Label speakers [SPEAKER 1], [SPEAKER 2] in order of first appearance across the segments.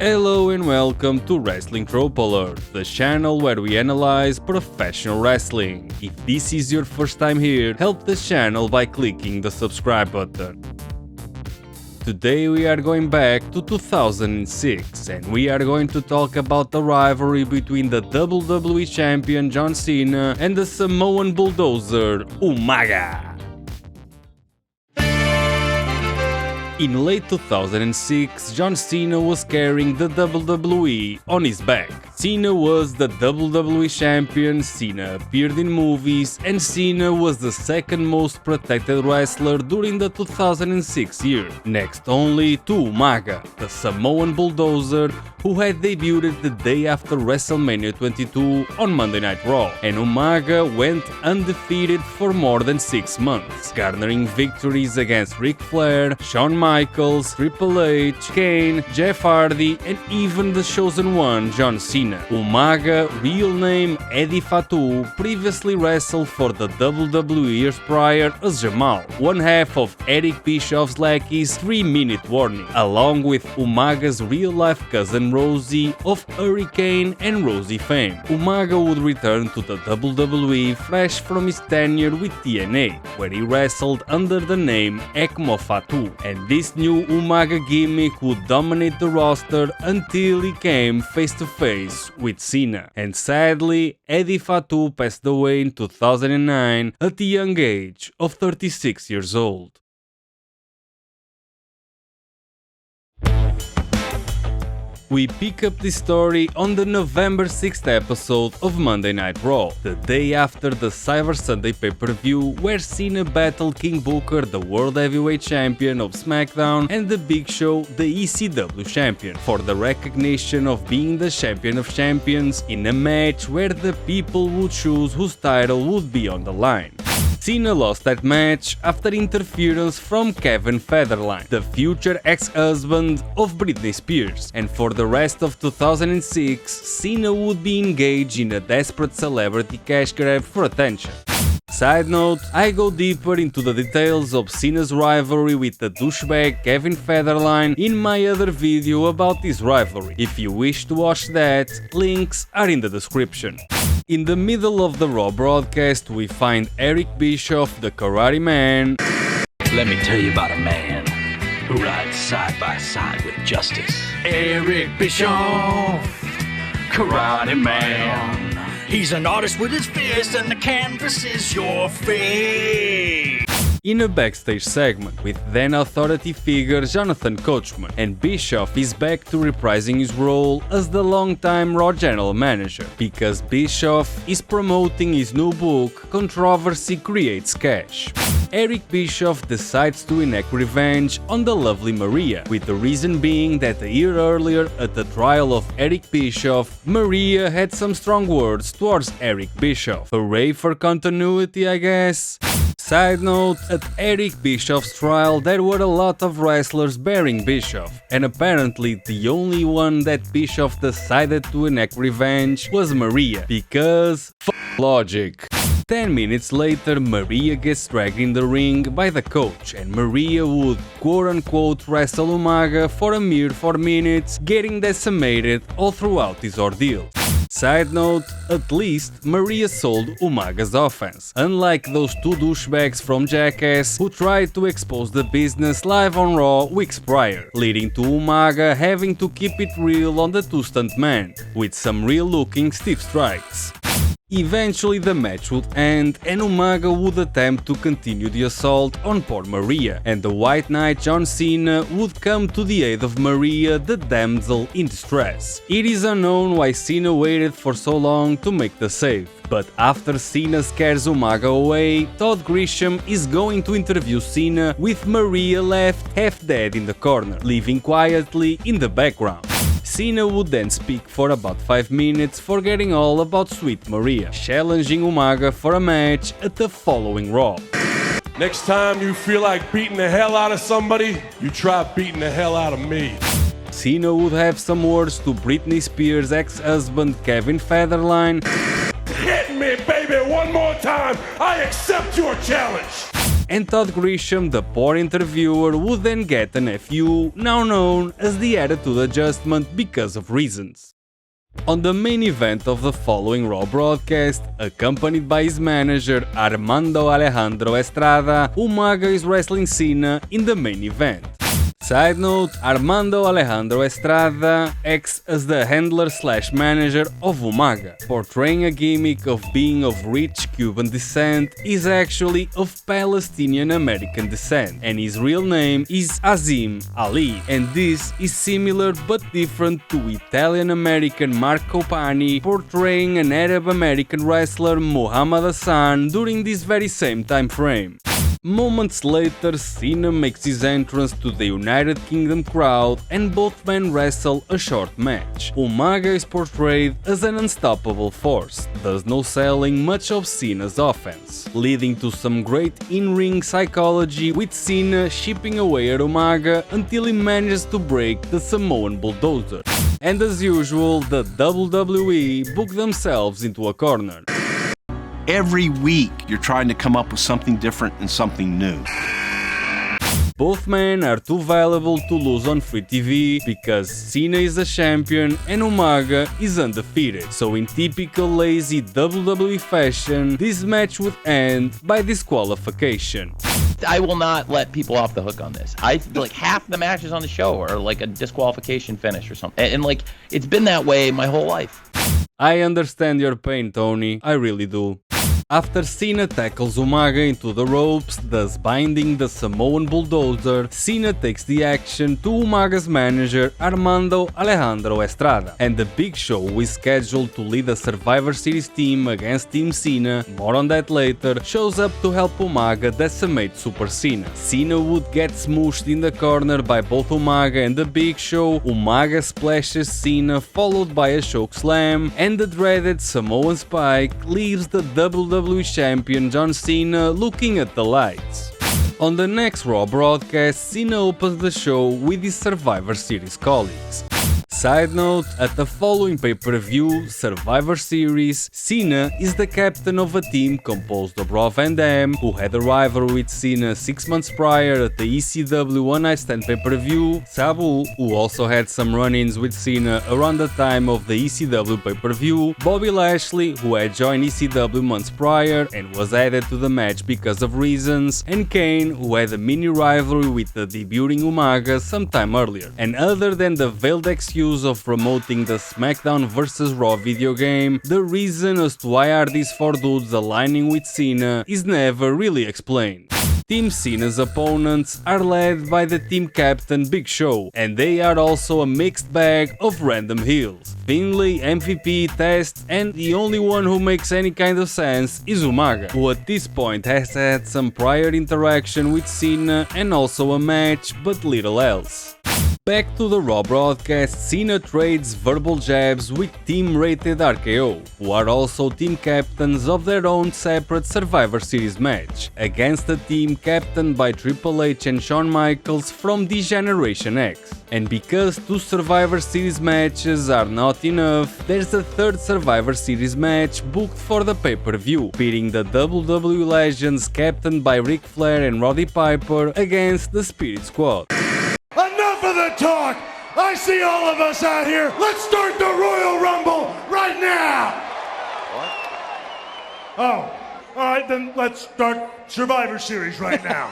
[SPEAKER 1] Hello and welcome to Wrestling Trope Alert, the channel where we analyze professional wrestling. If this is your first time here, help the channel by clicking the subscribe button. Today we are going back to 2006 and we are going to talk about the rivalry between the WWE Champion John Cena and the Samoan Bulldozer Umaga. In late 2006, John Cena was carrying the WWE on his back. Cena was the WWE Champion, Cena appeared in movies, and Cena was the second most protected wrestler during the 2006 year, next only to Umaga, the Samoan Bulldozer, who had debuted the day after WrestleMania 22 on Monday Night Raw, and Umaga went undefeated for more than 6 months, garnering victories against Ric Flair, Shawn Michaels, Triple H, Kane, Jeff Hardy, and even the chosen one, John Cena. Umaga, real name Eddie Fatu, previously wrestled for the WWE years prior as Jamal, one half of Eric Bischoff's lackeys 3-Minute Warning, along with Umaga's real-life cousin Rosie of Hurricane and Rosie fame. Umaga would return to the WWE fresh from his tenure with TNA, where he wrestled under the name Ekmo Fatu, and this new Umaga gimmick would dominate the roster until he came face to face with Cena. And sadly, Eddie Fatu passed away in 2009 at the young age of 36 years old. We pick up this story on the November 6th episode of Monday Night Raw, the day after the Cyber Sunday pay-per-view where Cena battled King Booker, the World Heavyweight Champion of SmackDown, and The Big Show, the ECW Champion, for the recognition of being the Champion of Champions in a match where the people would choose whose title would be on the line. Cena lost that match after interference from Kevin Federline, the future ex-husband of Britney Spears, and for the rest of 2006, Cena would be engaged in a desperate celebrity cash grab for attention. Side note, I go deeper into the details of Cena's rivalry with the douchebag Kevin Federline in my other video about this rivalry. If you wish to watch that, links are in the description. In the middle of the Raw broadcast, we find Eric Bischoff, the Karate Man.
[SPEAKER 2] Let me tell you about a man who rides side by side with justice. Eric Bischoff, Karate Man. He's an artist with his fist and the canvas is your face.
[SPEAKER 1] In a backstage segment with then authority figure Jonathan Coachman, and Bischoff is back to reprising his role as the longtime Raw general manager, because Bischoff is promoting his new book, Controversy Creates Cash. Eric Bischoff decides to enact revenge on the lovely Maria, with the reason being that a year earlier at the trial of Eric Bischoff, Maria had some strong words towards Eric Bischoff. Hooray for continuity, I guess? Side note, at Eric Bischoff's trial there were a lot of wrestlers bearing Bischoff, and apparently the only one that Bischoff decided to enact revenge was Maria, because logic. 10 minutes later, Maria gets dragged in the ring by the coach, and Maria would quote-unquote wrestle Umaga for a mere 4 minutes, getting decimated all throughout this ordeal. Side note, at least Maria sold Umaga's offense, unlike those two douchebags from Jackass who tried to expose the business live on Raw weeks prior, leading to Umaga having to keep it real on the two stuntmen, with some real-looking stiff strikes. Eventually the match would end and Umaga would attempt to continue the assault on poor Maria, and the White Knight John Cena would come to the aid of Maria, the damsel in distress. It is unknown why Cena waited for so long to make the save, but after Cena scares Umaga away, Todd Grisham is going to interview Cena with Maria left half dead in the corner, living quietly in the background. Cena would then speak for about 5 minutes, forgetting all about Sweet Maria, challenging Umaga for a match at the following Raw.
[SPEAKER 3] Next time you feel like beating the hell out of somebody, you try beating the hell out of me.
[SPEAKER 1] Cena would have some words to Britney Spears' ex-husband Kevin Federline.
[SPEAKER 3] Hit me, baby, one more time! I accept your challenge!
[SPEAKER 1] and Todd Grisham, the poor interviewer, would then get an FU, now known as the attitude adjustment because of reasons. On the main event of the following Raw broadcast, accompanied by his manager Armando Alejandro Estrada, Umaga is wrestling Cena in the main event. Side note, Armando Alejandro Estrada acts as the handler/manager of Umaga. Portraying a gimmick of being of rich Cuban descent, is actually of Palestinian American descent, and his real name is Azim Ali, and this is similar but different to Italian American Marco Pani portraying an Arab American wrestler Muhammad Hassan during this very same time frame. Moments later, Cena makes his entrance to the United Kingdom crowd and both men wrestle a short match. Umaga is portrayed as an unstoppable force, thus no selling much of Cena's offense, leading to some great in-ring psychology with Cena chipping away at Umaga until he manages to break the Samoan Bulldozer. And as usual, the WWE book themselves into a corner.
[SPEAKER 4] Every week, you're trying to come up with something different and something new.
[SPEAKER 1] Both men are too valuable to lose on free TV because Cena is a champion and Umaga is undefeated, so in typical lazy WWE fashion, this match would end by disqualification.
[SPEAKER 5] I will not let people off the hook on this. Like half the matches on the show are like a disqualification finish or something, and like it's been that way my whole life.
[SPEAKER 1] I understand your pain, Tony, I really do. After Cena tackles Umaga into the ropes, thus binding the Samoan Bulldozer, Cena takes the action to Umaga's manager Armando Alejandro Estrada, and the Big Show is scheduled to lead a Survivor Series team against Team Cena, more on that later, shows up to help Umaga decimate Super Cena. Cena would get smooshed in the corner by both Umaga and the Big Show, Umaga splashes Cena followed by a choke slam, and the dreaded Samoan Spike leaves the WWE champion John Cena looking at the lights. On the next Raw broadcast, Cena opens the show with his Survivor Series colleagues. Side note, at the following pay-per-view, Survivor Series, Cena is the captain of a team composed of Rob Van Dam, who had a rivalry with Cena 6 months prior at the ECW One Night Stand pay-per-view, Sabu, who also had some run-ins with Cena around the time of the ECW pay-per-view, Bobby Lashley, who had joined ECW months prior and was added to the match because of reasons, and Kane, who had a mini rivalry with the debuting Umaga sometime earlier. And other than the veiled excuse of promoting the SmackDown vs Raw video game, the reason as to why are these four dudes aligning with Cena is never really explained. Team Cena's opponents are led by the team captain Big Show, and they are also a mixed bag of random heels. Finlay, MVP, Test, and the only one who makes any kind of sense is Umaga, who at this point has had some prior interaction with Cena and also a match, but little else. Back to the Raw broadcast, Cena trades verbal jabs with Team Rated RKO, who are also team captains of their own separate Survivor Series match, against a team captained by Triple H and Shawn Michaels from D-Generation X. And because 2 Survivor Series matches are not enough, there's a third Survivor Series match booked for the pay-per-view, pitting the WWE Legends captained by Ric Flair and Roddy Piper against the Spirit Squad.
[SPEAKER 3] Enough of the talk! I see all of us out here. Let's start the Royal Rumble right now! What? Oh, alright, then let's start Survivor Series right now.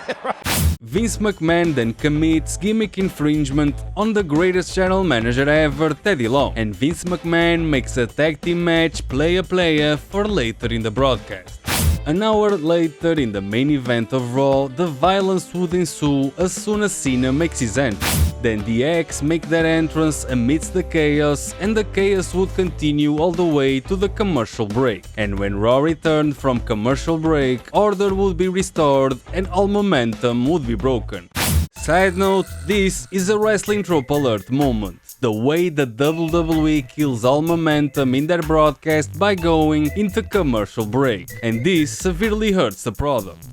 [SPEAKER 1] Vince McMahon then commits gimmick infringement on the greatest general manager ever, Teddy Long, and Vince McMahon makes a tag team match playa for later in the broadcast. An hour later, in the main event of Raw, the violence would ensue as soon as Cena makes his entrance. Then the X make their entrance amidst the chaos, and the chaos would continue all the way to the commercial break. And when Raw returned from commercial break, order would be restored and all momentum would be broken. Side note, this is a wrestling trope alert moment. The way the WWE kills all momentum in their broadcast by going into commercial break, and this severely hurts the product.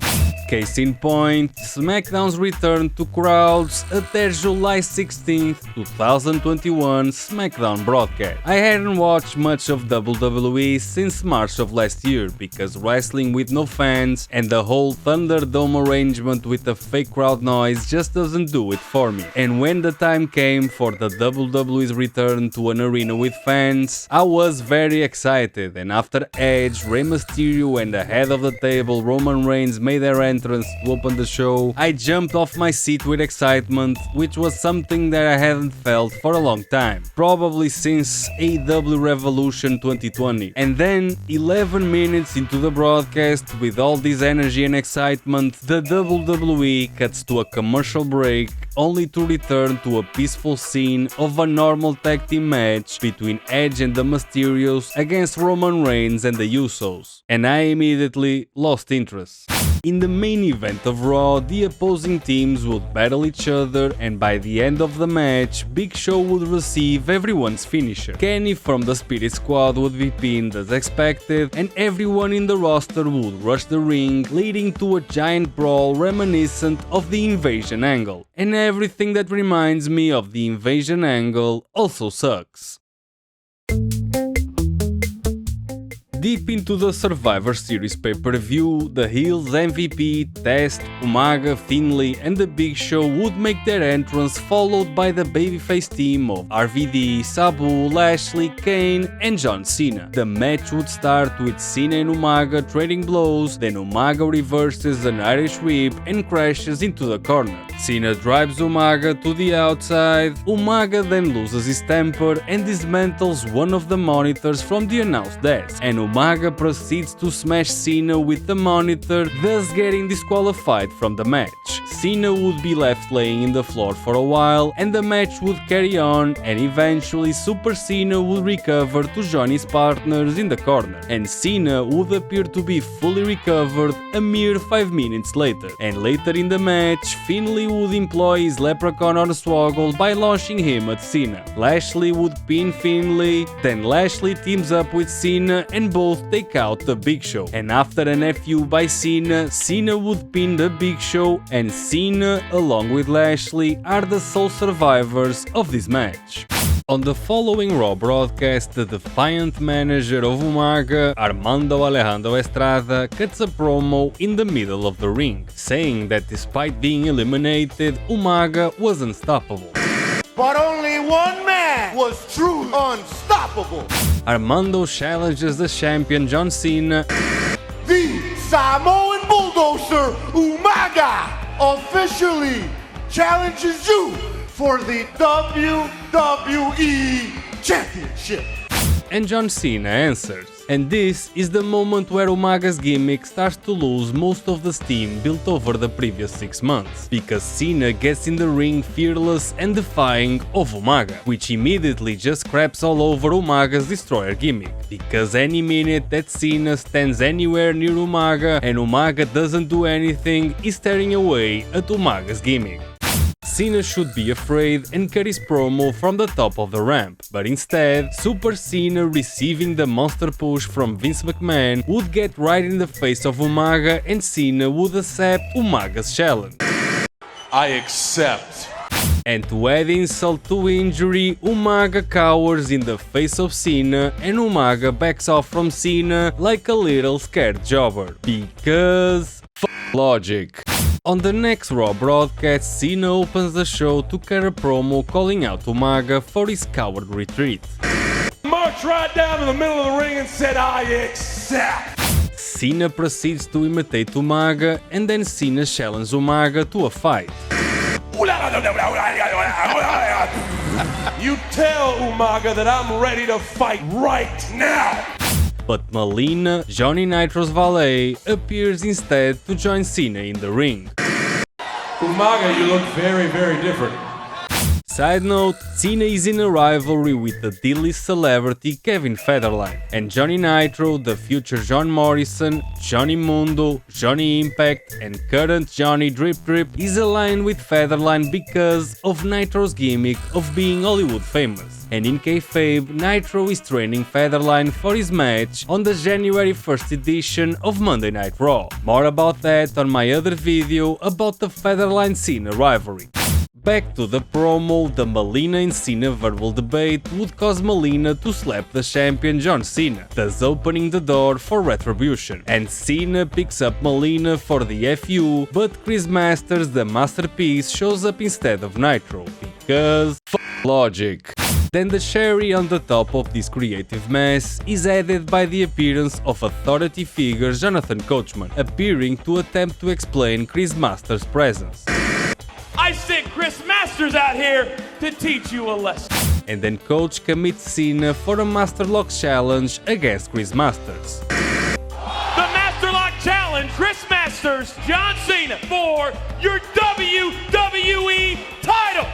[SPEAKER 1] Case in point, SmackDown's return to crowds at their July 16, 2021 SmackDown broadcast. I hadn't watched much of WWE since March of last year because wrestling with no fans and the whole Thunderdome arrangement with the fake crowd noise just doesn't do it for me. And when the time came for the WWE's return to an arena with fans, I was very excited, and after Edge, Rey Mysterio and the head of the table Roman Reigns made their entrance to open the show, I jumped off my seat with excitement, which was something that I hadn't felt for a long time, probably since AEW Revolution 2020. And then, 11 minutes into the broadcast, with all this energy and excitement, the WWE cuts to a commercial break, only to return to a peaceful scene of a normal tag team match between Edge and the Mysterios against Roman Reigns and the Usos, and I immediately lost interest. In the main event of Raw, the opposing teams would battle each other, and by the end of the match, Big Show would receive everyone's finisher. Kenny from the Spirit Squad would be pinned as expected, and everyone in the roster would rush the ring, leading to a giant brawl reminiscent of the Invasion angle. And everything that reminds me of the Invasion angle also sucks. Deep into the Survivor Series pay-per-view, the heels MVP, Test, Umaga, Finlay and the Big Show would make their entrance, followed by the babyface team of RVD, Sabu, Lashley, Kane and John Cena. The match would start with Cena and Umaga trading blows, then Umaga reverses an Irish whip and crashes into the corner. Cena drives Umaga to the outside, Umaga then loses his temper and dismantles one of the monitors from the announce desk, and Umaga proceeds to smash Cena with the monitor, thus getting disqualified from the match. Cena would be left laying in the floor for a while, and the match would carry on, and eventually Super Cena would recover to join his partners in the corner, and Cena would appear to be fully recovered a mere 5 minutes later. And later in the match, Finlay would employ his leprechaun Hornswoggle by launching him at Cena. Lashley would pin Finlay, then Lashley teams up with Cena and both take out the Big Show. And after an FU by Cena, Cena would pin the Big Show, and Cena, along with Lashley, are the sole survivors of this match. On the following Raw broadcast, the defiant manager of Umaga, Armando Alejandro Estrada, cuts a promo in the middle of the ring, saying that despite being eliminated, Umaga was unstoppable.
[SPEAKER 3] But only one man was truly unstoppable.
[SPEAKER 1] Armando challenges the champion John Cena.
[SPEAKER 3] The Samoan Bulldozer Umaga officially challenges you for the WWE Championship.
[SPEAKER 1] And John Cena answers. And this is the moment where Umaga's gimmick starts to lose most of the steam built over the previous 6 months, because Cena gets in the ring fearless and defying of Umaga, which immediately just craps all over Umaga's destroyer gimmick, because any minute that Cena stands anywhere near Umaga and Umaga doesn't do anything, he's staring away at Umaga's gimmick. Cena should be afraid and cut his promo from the top of the ramp, but instead, Super Cena, receiving the monster push from Vince McMahon, would get right in the face of Umaga and Cena would accept Umaga's challenge.
[SPEAKER 6] I accept.
[SPEAKER 1] And to add insult to injury, Umaga cowers in the face of Cena and Umaga backs off from Cena like a little scared jobber. Because logic. On the next Raw broadcast, Cena opens the show to cut a promo calling out Umaga for his coward retreat.
[SPEAKER 6] Marched right down to the middle of the ring and said, I accept.
[SPEAKER 1] Cena proceeds to imitate Umaga, and then Cena challenges Umaga to a fight.
[SPEAKER 6] You tell Umaga that I'm ready to fight right now.
[SPEAKER 1] But Melina, Johnny Nitro's valet, appears instead to join Cena in the ring.
[SPEAKER 6] Umaga, you look very, very different.
[SPEAKER 1] Side note, Cena is in a rivalry with the D-list celebrity Kevin Federline, and Johnny Nitro, the future John Morrison, Johnny Mundo, Johnny Impact, and current Johnny Drip Drip is aligned with Federline because of Nitro's gimmick of being Hollywood famous. And in kayfabe, Nitro is training Federline for his match on the January 1st edition of Monday Night Raw. More about that on my other video about the Federline Cena rivalry. Back to the promo, the Melina and Cena verbal debate would cause Melina to slap the champion John Cena, thus opening the door for retribution. And Cena picks up Melina for the FU, but Chris Masters, the masterpiece, shows up instead of Nitro, because logic. Then the cherry on the top of this creative mess is added by the appearance of authority figure Jonathan Coachman, appearing to attempt to explain Chris Masters' presence.
[SPEAKER 6] I sent Chris Masters out here to teach you a lesson.
[SPEAKER 1] And then Coach commits Cena for a Masterlock challenge against Chris Masters.
[SPEAKER 6] The Masterlock Challenge, Chris Masters, John Cena for your WWE title.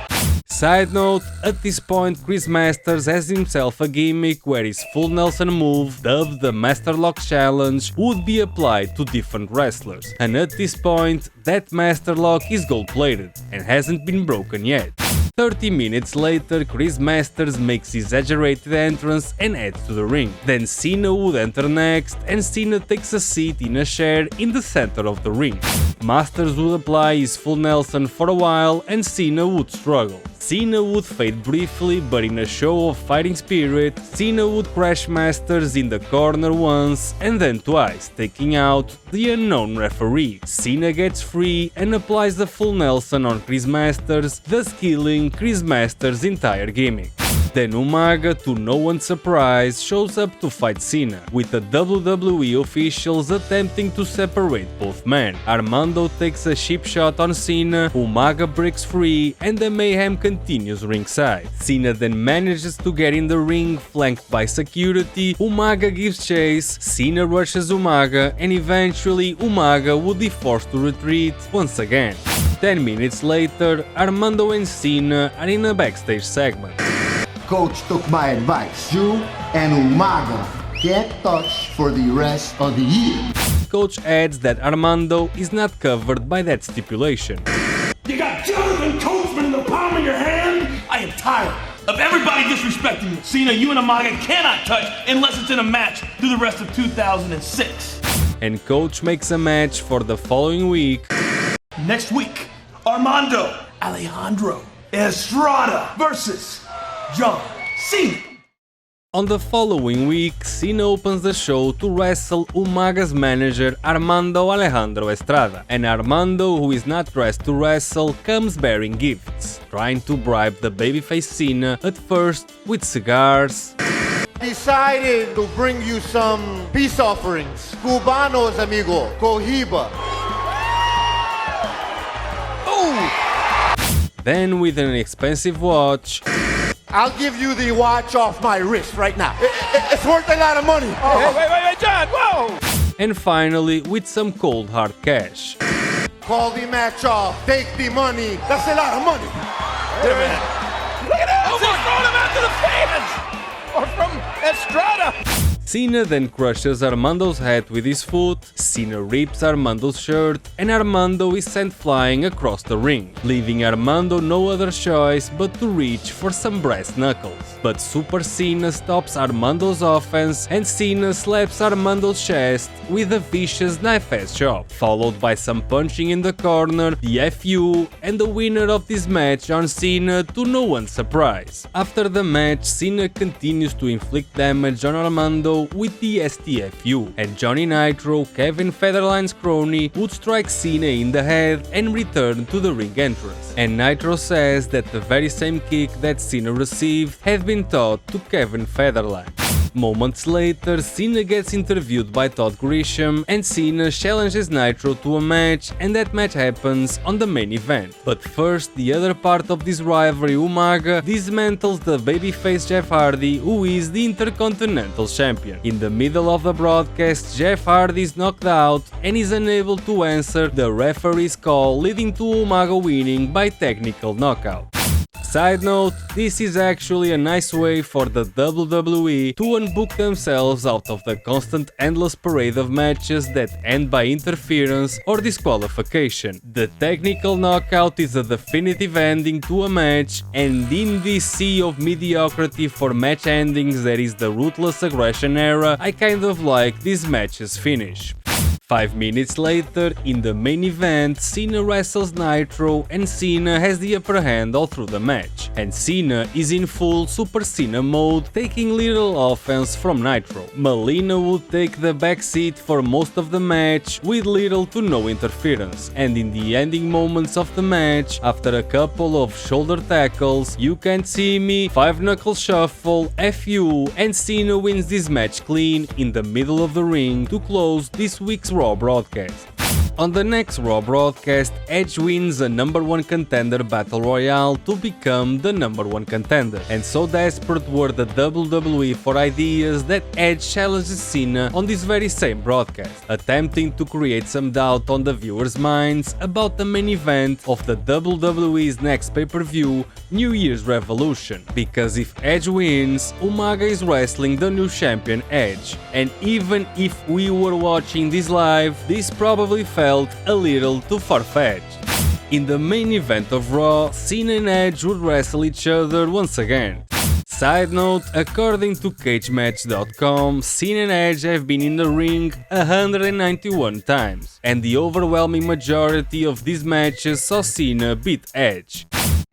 [SPEAKER 1] Side note, at this point Chris Masters has himself a gimmick where his full Nelson move, dubbed the Masterlock Challenge, would be applied to different wrestlers, and at this point that Masterlock is gold plated and hasn't been broken yet. 30 minutes later, Chris Masters makes his exaggerated entrance and heads to the ring. Then Cena would enter next, and Cena takes a seat in a chair in the center of the ring. Masters would apply his full Nelson for a while and Cena would struggle. Cena would fade briefly, but in a show of fighting spirit, Cena would crash Masters in the corner once and then twice, taking out the unknown referee. Cena gets free and applies the full Nelson on Chris Masters, thus killing Chris Masters' entire gimmick. Then Umaga, to no one's surprise, shows up to fight Cena, with the WWE officials attempting to separate both men. Armando takes a cheap shot on Cena, Umaga breaks free, and the mayhem continues ringside. Cena then manages to get in the ring, flanked by security, Umaga gives chase, Cena rushes Umaga, and eventually Umaga would be forced to retreat once again. 10 minutes later, Armando and Cena are in a backstage segment.
[SPEAKER 7] Coach took my advice. You and Umaga get touched for the rest of the year.
[SPEAKER 1] Coach adds that Armando is not covered by that stipulation.
[SPEAKER 6] You got Jonathan Coachman in the palm of your hand? I am tired of everybody disrespecting me. Cena, you and Umaga cannot touch unless it's in a match through the rest of 2006.
[SPEAKER 1] And Coach makes a match for the following week.
[SPEAKER 6] Next week, Armando Alejandro Estrada versus John Cena.
[SPEAKER 1] On the following week, Cena opens the show to wrestle Umaga's manager Armando Alejandro Estrada, and Armando, who is not dressed to wrestle, comes bearing gifts, trying to bribe the babyface Cena, at first with cigars.
[SPEAKER 7] Decided to bring you some peace offerings. Cubanos, amigo. Cohiba.
[SPEAKER 1] Then with an expensive watch.
[SPEAKER 7] I'll give you the watch off my wrist right now. It's worth a lot of money.
[SPEAKER 6] Wait, John, whoa!
[SPEAKER 1] And finally with some cold hard cash.
[SPEAKER 7] Call the match off. Take the money. That's a lot of money.
[SPEAKER 6] Look at that! Oh, he's throwing him out to the fans! Or from Estrada!
[SPEAKER 1] Cena then crushes Armando's head with his foot, Cena rips Armando's shirt, and Armando is sent flying across the ring, leaving Armando no other choice but to reach for some brass knuckles. But Super Cena stops Armando's offense and Cena slaps Armando's chest with a vicious knife-edge chop, followed by some punching in the corner, the FU, and the winner of this match, John Cena, to no one's surprise. After the match, Cena continues to inflict damage on Armando with the STFU, and Johnny Nitro, Kevin Federline's crony, would strike Cena in the head and return to the ring entrance. And Nitro says that the very same kick that Cena received had been taught to Kevin Federline. Moments later, Cena gets interviewed by Todd Grisham and Cena challenges Nitro to a match, and that match happens on the main event. But first, the other part of this rivalry, Umaga, dismantles the babyface Jeff Hardy, who is the Intercontinental Champion. In the middle of the broadcast, Jeff Hardy is knocked out and is unable to answer the referee's call, leading to Umaga winning by technical knockout. Side note, this is actually a nice way for the WWE to unbook themselves out of the constant endless parade of matches that end by interference or disqualification. The technical knockout is a definitive ending to a match, and in this sea of mediocrity for match endings that is the ruthless aggression era, I kind of like this match's finish. 5 minutes later, in the main event, Cena wrestles Nitro and Cena has the upper hand all through the match. And Cena is in full Super Cena mode, taking little offense from Nitro. Melina would take the back seat for most of the match with little to no interference. And in the ending moments of the match, after a couple of shoulder tackles, you can't see me, 5-knuckle shuffle, FU, and Cena wins this match clean in the middle of the ring to close this week's Raw broadcast. On the next Raw broadcast, Edge wins a #1 contender battle royale to become the #1 contender, and so desperate were the WWE for ideas that Edge challenges Cena on this very same broadcast, attempting to create some doubt on the viewers' minds about the main event of the WWE's next pay-per-view, New Year's Revolution, because if Edge wins, Umaga is wrestling the new champion Edge, and even if we were watching this live, this probably felt a little too far-fetched. In the main event of Raw, Cena and Edge would wrestle each other once again. Side note, according to cagematch.com, Cena and Edge have been in the ring 191 times, and the overwhelming majority of these matches saw Cena beat Edge.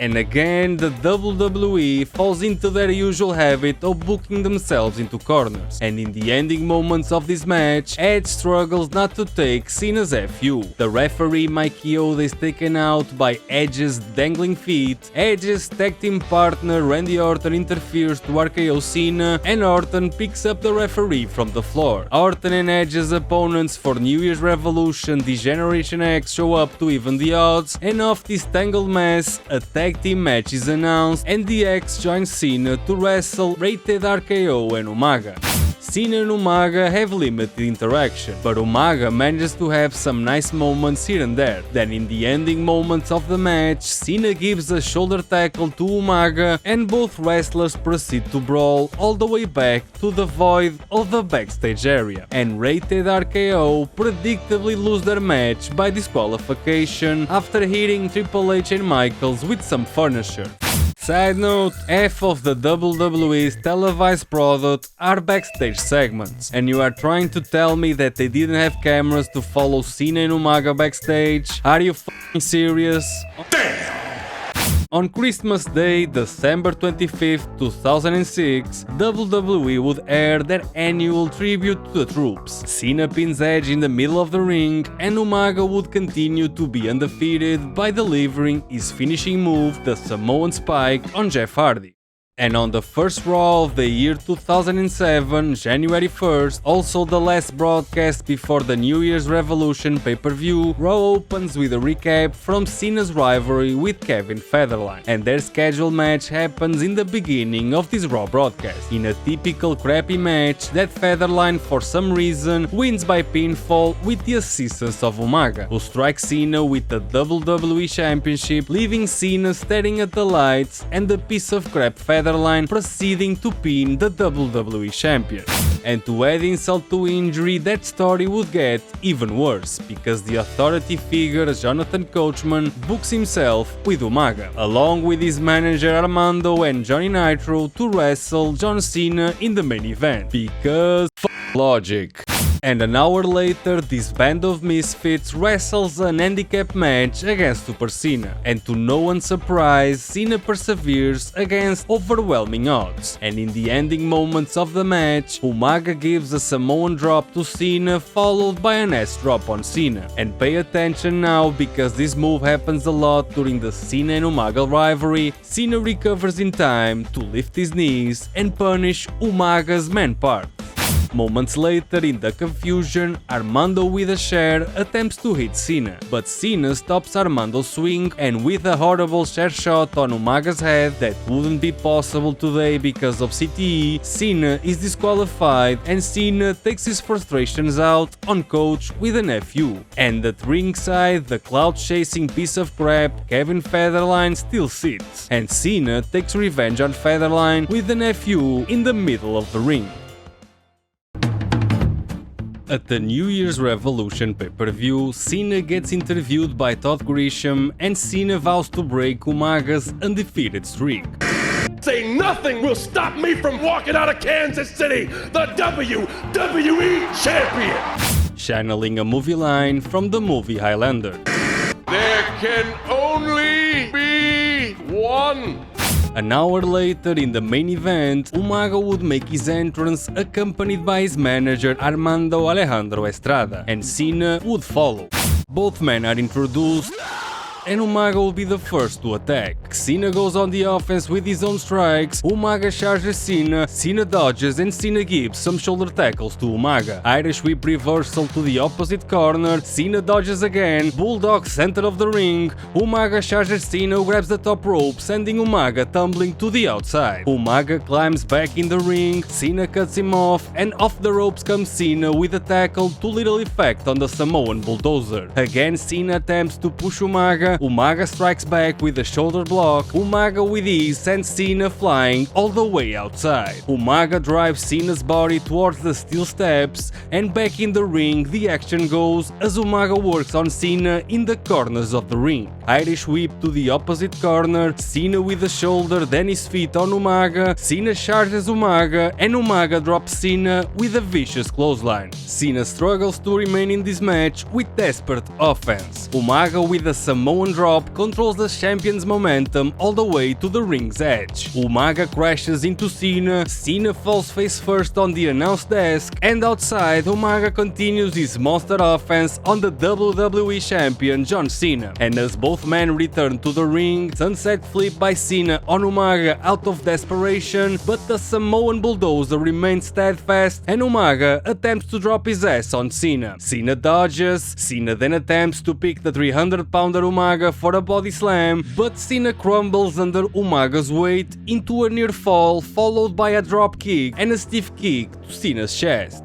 [SPEAKER 1] And again, the WWE falls into their usual habit of booking themselves into corners, and in the ending moments of this match, Edge struggles not to take Cena's FU. The referee Mikey Oda is taken out by Edge's dangling feet, Edge's tag team partner Randy Orton interferes to RKO Cena, and Orton picks up the referee from the floor. Orton and Edge's opponents for New Year's Revolution, Degeneration X, show up to even the odds, and off this tangled mess, a tag team match is announced and the X joins Cena to wrestle Rated RKO and Umaga. Cena and Umaga have limited interaction, but Umaga manages to have some nice moments here and there. Then in the ending moments of the match, Cena gives a shoulder tackle to Umaga and both wrestlers proceed to brawl all the way back to the void of the backstage area, and Rated RKO predictably lose their match by disqualification after hitting Triple H and Michaels with some furniture. Side note, half of the WWE's televised product are backstage segments, and you are trying to tell me that they didn't have cameras to follow Cena and Umaga backstage? Are you f***ing serious? Damn! On Christmas Day, December 25th, 2006, WWE would air their annual tribute to the troops. Cena pins Edge in the middle of the ring, and Umaga would continue to be undefeated by delivering his finishing move, the Samoan Spike, on Jeff Hardy. And on the first Raw of the year 2007, January 1st, also the last broadcast before the New Year's Revolution pay-per-view, Raw opens with a recap from Cena's rivalry with Kevin Federline, and their scheduled match happens in the beginning of this Raw broadcast, in a typical crappy match that Federline for some reason wins by pinfall with the assistance of Umaga, who strikes Cena with the WWE Championship, leaving Cena staring at the lights and the piece of crap Federline proceeding to pin the WWE Champion. And to add insult to injury, that story would get even worse, because the authority figure Jonathan Coachman books himself with Umaga, along with his manager Armando and Johnny Nitro, to wrestle John Cena in the main event. Because logic. And an hour later, this band of misfits wrestles an handicap match against Super Cena, and to no one's surprise, Cena perseveres against overwhelming odds, and in the ending moments of the match, Umaga gives a Samoan drop to Cena followed by an ass drop on Cena. And pay attention now, because this move happens a lot during the Cena and Umaga rivalry. Cena recovers in time to lift his knees and punish Umaga's man part. Moments later, in the confusion, Armando with a chair attempts to hit Cena, but Cena stops Armando's swing, and with a horrible chair shot on Umaga's head that wouldn't be possible today because of CTE, Cena is disqualified, and Cena takes his frustrations out on Coach with an FU. And at ringside, the cloud-chasing piece of crap Kevin Federline still sits, and Cena takes revenge on Federline with an FU in the middle of the ring. At the New Year's Revolution pay-per-view, Cena gets interviewed by Todd Grisham, and Cena vows to break Umaga's undefeated streak.
[SPEAKER 8] Say nothing will stop me from walking out of Kansas City, the WWE Champion!
[SPEAKER 1] Channeling a movie line from the movie Highlander.
[SPEAKER 8] There can only be one!
[SPEAKER 1] An hour later, in the main event, Umaga would make his entrance accompanied by his manager Armando Alejandro Estrada, and Cena would follow. Both men are introduced, and Umaga will be the first to attack. Cena goes on the offense with his own strikes, Umaga charges Cena, Cena dodges, and Cena gives some shoulder tackles to Umaga. Irish whip reversal to the opposite corner, Cena dodges again, bulldog center of the ring, Umaga charges Cena, who grabs the top rope, sending Umaga tumbling to the outside. Umaga climbs back in the ring, Cena cuts him off, and off the ropes comes Cena with a tackle to little effect on the Samoan Bulldozer. Again, Cena attempts to push Umaga, Umaga strikes back with a shoulder block, Umaga with ease sends Cena flying all the way outside. Umaga drives Cena's body towards the steel steps, and back in the ring the action goes as Umaga works on Cena in the corners of the ring. Irish whip to the opposite corner, Cena with the shoulder, then his feet on Umaga, Cena charges Umaga, and Umaga drops Cena with a vicious clothesline. Cena struggles to remain in this match with desperate offense. Umaga with a Samoan drop controls the champion's momentum all the way to the ring's edge. Umaga crashes into Cena, Cena falls face first on the announce desk, and outside Umaga continues his monster offense on the WWE champion John Cena. And as both men return to the ring, sunset flip by Cena on Umaga out of desperation, but the Samoan Bulldozer remains steadfast, and Umaga attempts to drop his ass on Cena. Cena dodges, Cena then attempts to pick the 300-pounder Umaga for a body slam, but Cena crumbles under Umaga's weight into a near fall, followed by a drop kick and a stiff kick to Cena's chest.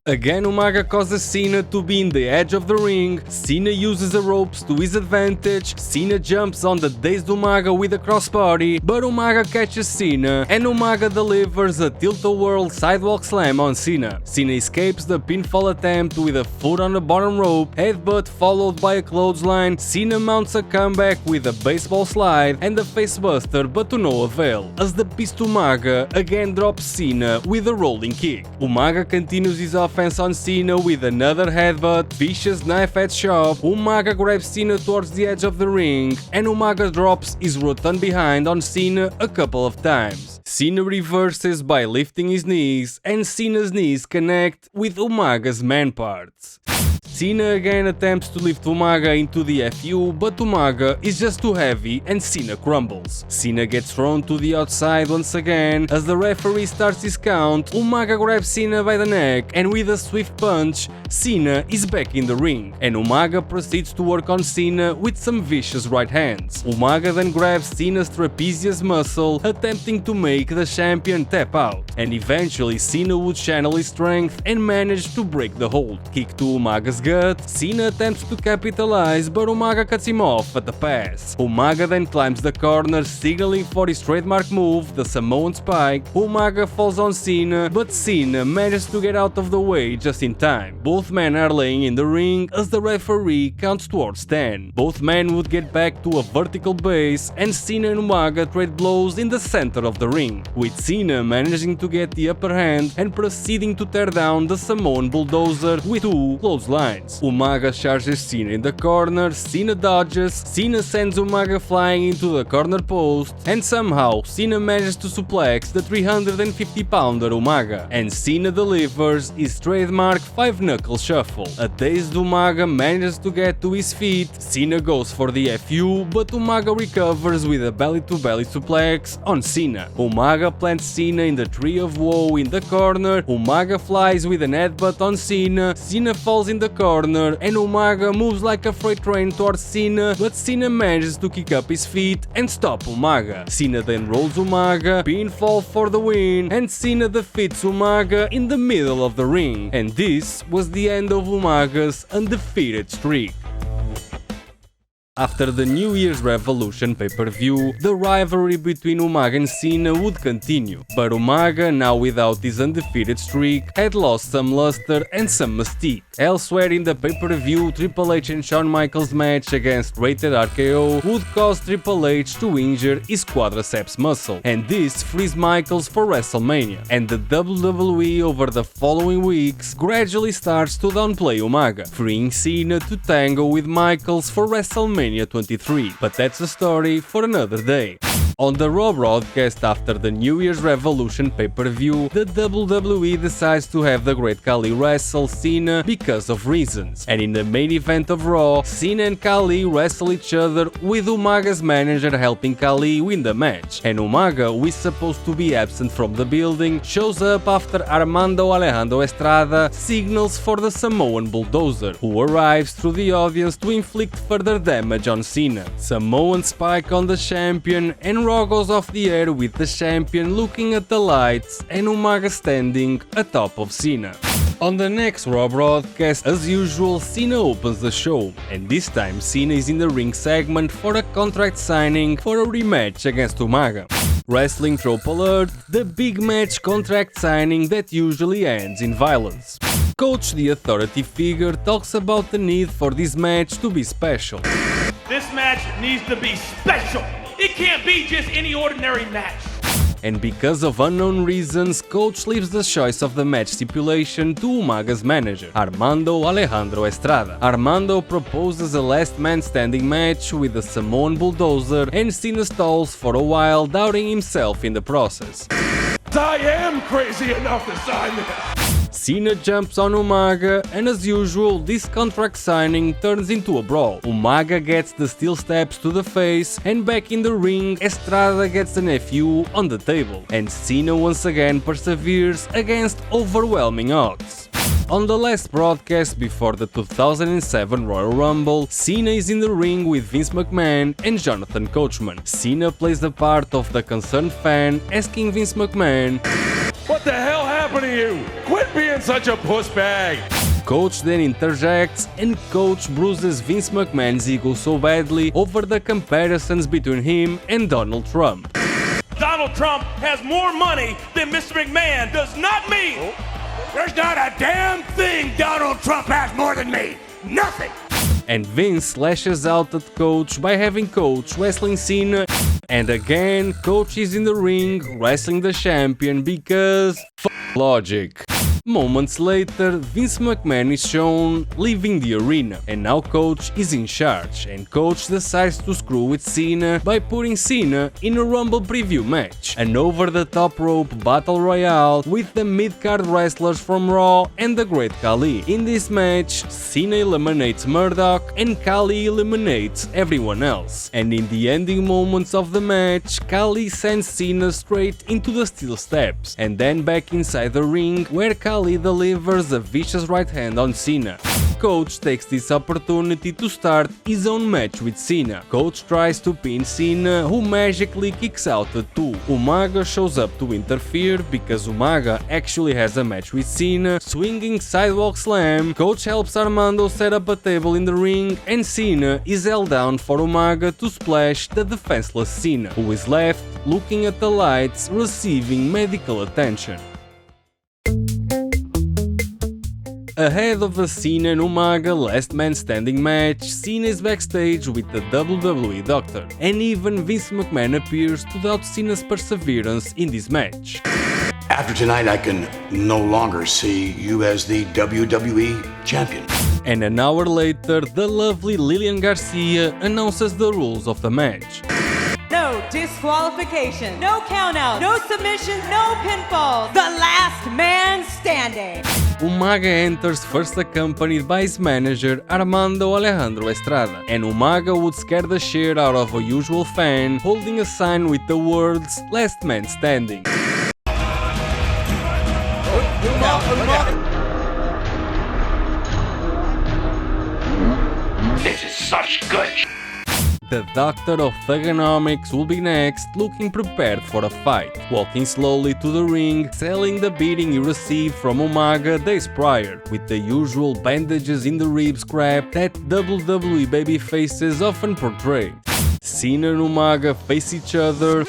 [SPEAKER 1] Again, Umaga causes Cena to be in the edge of the ring, Cena uses the ropes to his advantage, Cena jumps on the dazed Umaga with a crossbody, but Umaga catches Cena, and Umaga delivers a tilt-a-whirl sidewalk slam on Cena. Cena escapes the pinfall attempt with a foot on the bottom rope, headbutt followed by a clothesline, Cena mounts a comeback with a baseball slide and a facebuster, but to no avail, as the Beast Umaga again drops Cena with a rolling kick. Umaga continues his offense on Cena with another headbutt, vicious knife edge shove, Umaga grabs Cena towards the edge of the ring, and Umaga drops his rotund behind on Cena a couple of times. Cena reverses by lifting his knees, and Cena's knees connect with Umaga's man parts. Cena again attempts to lift Umaga into the FU, but Umaga is just too heavy and Cena crumbles. Cena gets thrown to the outside once again. As the referee starts his count, Umaga grabs Cena by the neck, and with a swift punch, Cena is back in the ring, and Umaga proceeds to work on Cena with some vicious right hands. Umaga then grabs Cena's trapezius muscle, attempting to make the champion tap out, and eventually Cena would channel his strength and manage to break the hold. Kick to Umaga's gut, Cena attempts to capitalize, but Umaga cuts him off at the pass. Umaga then climbs the corner, signaling for his trademark move, the Samoan spike. Umaga falls on Cena, but Cena manages to get out of the way just in time. Both men are laying in the ring as the referee counts towards 10. Both men would get back to a vertical base, and Cena and Umaga trade blows in the center of the ring, with Cena managing to get the upper hand and proceeding to tear down the Samoan Bulldozer with two clotheslines. shines. Umaga charges Cena in the corner, Cena dodges, Cena sends Umaga flying into the corner post, and somehow Cena manages to suplex the 350-pounder Umaga, and Cena delivers his trademark 5-knuckle shuffle. A dazed Umaga manages to get to his feet, Cena goes for the FU, but Umaga recovers with a belly-to-belly suplex on Cena. Umaga plants Cena in the Tree of Woe in the corner, Umaga flies with an headbutt on Cena, Cena falls in the corner, and Umaga moves like a freight train towards Cena, but Cena manages to kick up his feet and stop Umaga. Cena then rolls Umaga, pinfall for the win, and Cena defeats Umaga in the middle of the ring, and this was the end of Umaga's undefeated streak. After the New Year's Revolution pay-per-view, the rivalry between Umaga and Cena would continue, but Umaga, now without his undefeated streak, had lost some luster and some mystique. Elsewhere in the pay-per-view, Triple H and Shawn Michaels match against Rated RKO would cause Triple H to injure his quadriceps muscle, and this frees Michaels for Wrestlemania, and the WWE over the following weeks gradually starts to downplay Umaga, freeing Cena to tango with Michaels for Wrestlemania 23, but that's a story for another day. On the Raw broadcast after the New Year's Revolution pay-per-view, the WWE decides to have the Great Khali wrestle Cena because of reasons, and in the main event of Raw, Cena and Khali wrestle each other with Umaga's manager helping Khali win the match, and Umaga, who is supposed to be absent from the building, shows up after Armando Alejandro Estrada signals for the Samoan Bulldozer, who arrives through the audience to inflict further damage on Cena. Samoan spike on the champion, and Raw goes off the air with the champion looking at the lights and Umaga standing atop of Cena. On the next Raw broadcast, as usual, Cena opens the show, and this time Cena is in the ring segment for a contract signing for a rematch against Umaga. Wrestling trope alert, the big match contract signing that usually ends in violence. Coach, the authority figure, talks about the need for this match to be special.
[SPEAKER 6] This match needs to be special. It can't be just any ordinary match.
[SPEAKER 1] And because of unknown reasons, Coach leaves the choice of the match stipulation to Umaga's manager, Armando Alejandro Estrada. Armando proposes a last man standing match with the Samoan Bulldozer, and Cena stalls for a while, doubting himself in the process.
[SPEAKER 8] I am crazy enough to sign this!
[SPEAKER 1] Cena jumps on Umaga, and as usual, this contract signing turns into a brawl. Umaga gets the steel steps to the face, and back in the ring, Estrada gets an FU on the table, and Cena once again perseveres against overwhelming odds. On the last broadcast before the 2007 Royal Rumble, Cena is in the ring with Vince McMahon and Jonathan Coachman. Cena plays the part of the concerned fan, asking Vince McMahon,
[SPEAKER 8] "What the hell happened to you? Quit being such a puss bag!"
[SPEAKER 1] Coach then interjects, and Coach bruises Vince McMahon's ego so badly over the comparisons between him and Donald Trump.
[SPEAKER 6] Donald Trump has more money than Mr. McMahon does not me.
[SPEAKER 3] There's not a damn thing Donald Trump has more than me. Nothing.
[SPEAKER 1] And Vince lashes out at Coach by having Coach wrestling Cena, and again Coach is in the ring wrestling the champion because logic. Moments later, Vince McMahon is shown leaving the arena, and now Coach is in charge, and Coach decides to screw with Cena by putting Cena in a Rumble preview match, an over-the-top rope battle royale with the mid-card wrestlers from Raw and the Great Khali. In this match, Cena eliminates Murdoch and Khali eliminates everyone else, and in the ending moments of the match, Khali sends Cena straight into the steel steps, and then back inside the ring where Khali delivers a vicious right hand on Cena. Coach takes this opportunity to start his own match with Cena. Coach tries to pin Cena, who magically kicks out at 2. Umaga shows up to interfere because Umaga actually has a match with Cena. Swinging sidewalk slam, Coach helps Armando set up a table in the ring, and Cena is held down for Umaga to splash the defenseless Cena, who is left looking at the lights, receiving medical attention. Ahead of the Cena and Umaga last man standing match, Cena is backstage with the WWE Doctor, and even Vince McMahon appears to doubt Cena's perseverance in this match.
[SPEAKER 9] After tonight, I can no longer see you as the WWE
[SPEAKER 2] champion.
[SPEAKER 1] And an hour later, the lovely Lillian Garcia announces the rules of the match.
[SPEAKER 9] No disqualification, no countout, no submission, no pinfalls. The last man standing.
[SPEAKER 1] Umaga enters first accompanied by his manager Armando Alejandro Estrada, and Umaga would scare the shit out of a usual fan holding a sign with the words "Last Man Standing."
[SPEAKER 2] This is such good
[SPEAKER 1] The Doctor of Thugonomics will be next, looking prepared for a fight, walking slowly to the ring, selling the beating he received from Umaga days prior, with the usual bandages in the ribs crap that WWE babyfaces often portray. Cena and Umaga face each other,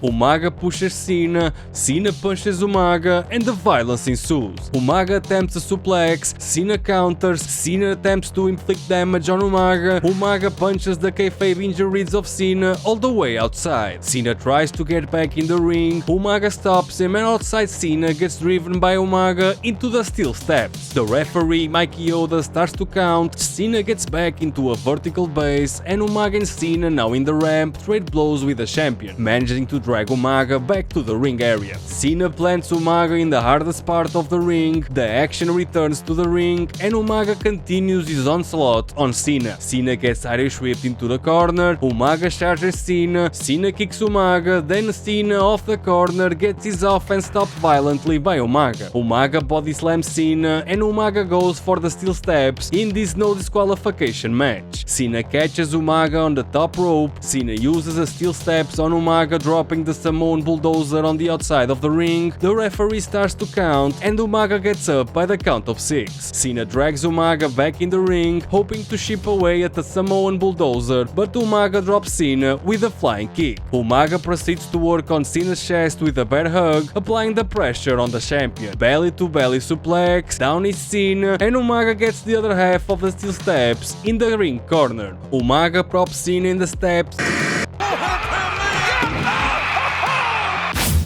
[SPEAKER 1] Umaga pushes Cena, Cena punches Umaga, and the violence ensues. Umaga attempts a suplex, Cena counters, Cena attempts to inflict damage on Umaga, Umaga punches the kayfabe injuries of Cena all the way outside. Cena tries to get back in the ring, Umaga stops him, and outside Cena gets driven by Umaga into the steel steps. The referee, Mikey Oda, starts to count, Cena gets back into a vertical base, and Umaga and Cena, now in the ramp, trade blows with the champion, managing to drag Umaga back to the ring area. Cena plants Umaga in the hardest part of the ring, the action returns to the ring, and Umaga continues his onslaught on Cena. Cena gets Irish whipped into the corner, Umaga charges Cena, Cena kicks Umaga, then Cena off the corner gets his offense stopped violently by Umaga. Umaga body slams Cena, and Umaga goes for the steel steps in this no disqualification match. Cena catches Umaga on the top rope, Cena uses the steel steps on Umaga, dropping the Samoan Bulldozer on the outside of the ring. The referee starts to count, and Umaga gets up by the count of 6. Cena drags Umaga back in the ring, hoping to chip away at the Samoan Bulldozer, but Umaga drops Cena with a flying kick. Umaga proceeds to work on Cena's chest with a bear hug, applying the pressure on the champion. Belly to belly suplex, down is Cena, and Umaga gets the other half of the steel steps in the ring corner. Umaga props Cena in the steps.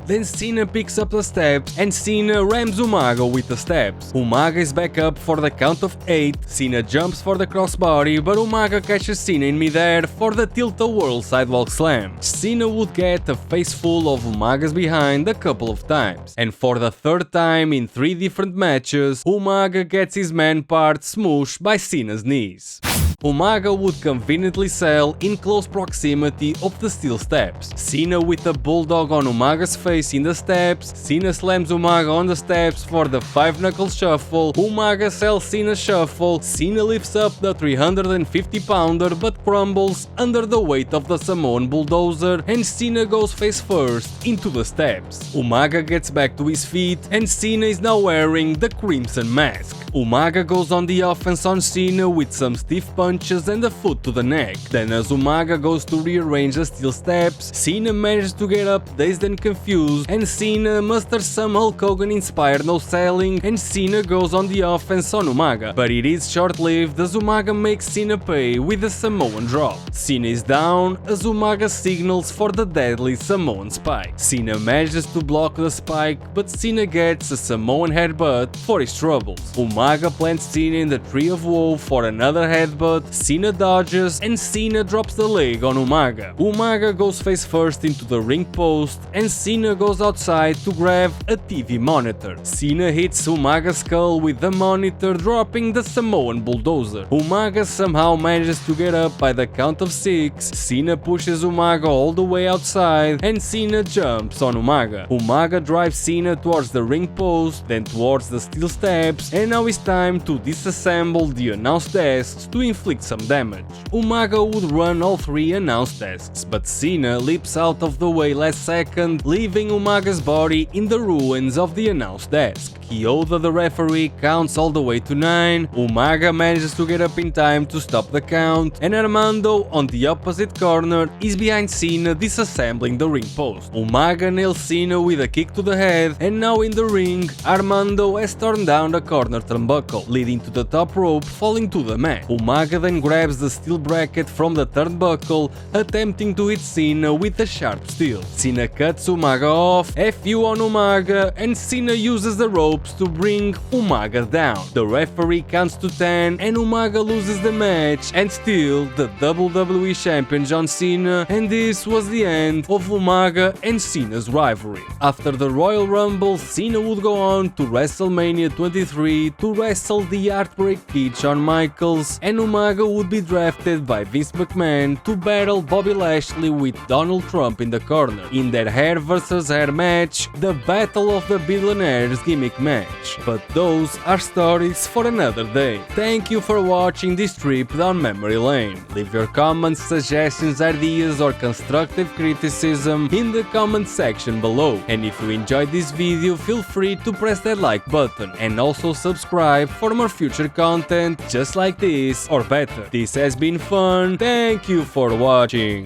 [SPEAKER 1] Then Cena picks up the steps, and Cena rams Umaga with the steps. Umaga is back up for the count of 8, Cena jumps for the crossbody, but Umaga catches Cena in midair for the tilt-a-whirl sidewalk slam. Cena would get a face full of Umaga's behind a couple of times, and for the third time in 3 different matches, Umaga gets his man part smooshed by Cena's knees. Umaga would conveniently sell in close proximity of the steel steps. Cena with a bulldog on Umaga's face in the steps, Cena slams Umaga on the steps for the 5-knuckle shuffle, Umaga sells Cena shuffle, Cena lifts up the 350-pounder but crumbles under the weight of the Samoan Bulldozer, and Cena goes face first into the steps. Umaga gets back to his feet, and Cena is now wearing the Crimson Mask. Umaga goes on the offense on Cena with some stiff punches and a foot to the neck. Then as Umaga goes to rearrange the steel steps, Cena manages to get up dazed and confused, and Cena musters some Hulk Hogan inspired no selling, and Cena goes on the offense on Umaga, but it is short-lived as Umaga makes Cena pay with a Samoan drop. Cena is down as Umaga signals for the deadly Samoan spike. Cena manages to block the spike, but Cena gets a Samoan headbutt for his troubles. Umaga plants Cena in the Tree of Woe for another headbutt, Cena dodges, and Cena drops the leg on Umaga. Umaga goes face first into the ring post, and Cena goes outside to grab a TV monitor. Cena hits Umaga's skull with the monitor, dropping the Samoan Bulldozer. Umaga somehow manages to get up by the count of 6, Cena pushes Umaga all the way outside, and Cena jumps on Umaga. Umaga drives Cena towards the ring post, then towards the steel steps, and now it's time to disassemble the announce desks to inflict some damage. Umaga would run all 3 announce desks, but Cena leaps out of the way last second, leaving Umaga's body in the ruins of the announce desk. Kyoda, the referee, counts all the way to 9, Umaga manages to get up in time to stop the count, and Armando, on the opposite corner, is behind Cena disassembling the ring post. Umaga nails Cena with a kick to the head, and now in the ring, Armando has torn down the corner turnbuckle, leading to the top rope falling to the mat. Umaga Umaga then grabs the steel bracket from the turnbuckle, attempting to hit Cena with a sharp steel. Cena cuts Umaga off, FU on Umaga, and Cena uses the ropes to bring Umaga down. The referee counts to 10 and Umaga loses the match and still the WWE champion John Cena, and this was the end of Umaga and Cena's rivalry. After the Royal Rumble, Cena would go on to WrestleMania 23 to wrestle the Heartbreak Kid Shawn Michaels, and Umaga would be drafted by Vince McMahon to battle Bobby Lashley with Donald Trump in the corner in their hair versus hair match, the Battle of the Billionaires gimmick match. But those are stories for another day. Thank you for watching this trip down memory lane. Leave your comments, suggestions, ideas or constructive criticism in the comment section below. And if you enjoyed this video, feel free to press that like button and also subscribe for more future content just like this or better. This has been fun. Thank you for watching.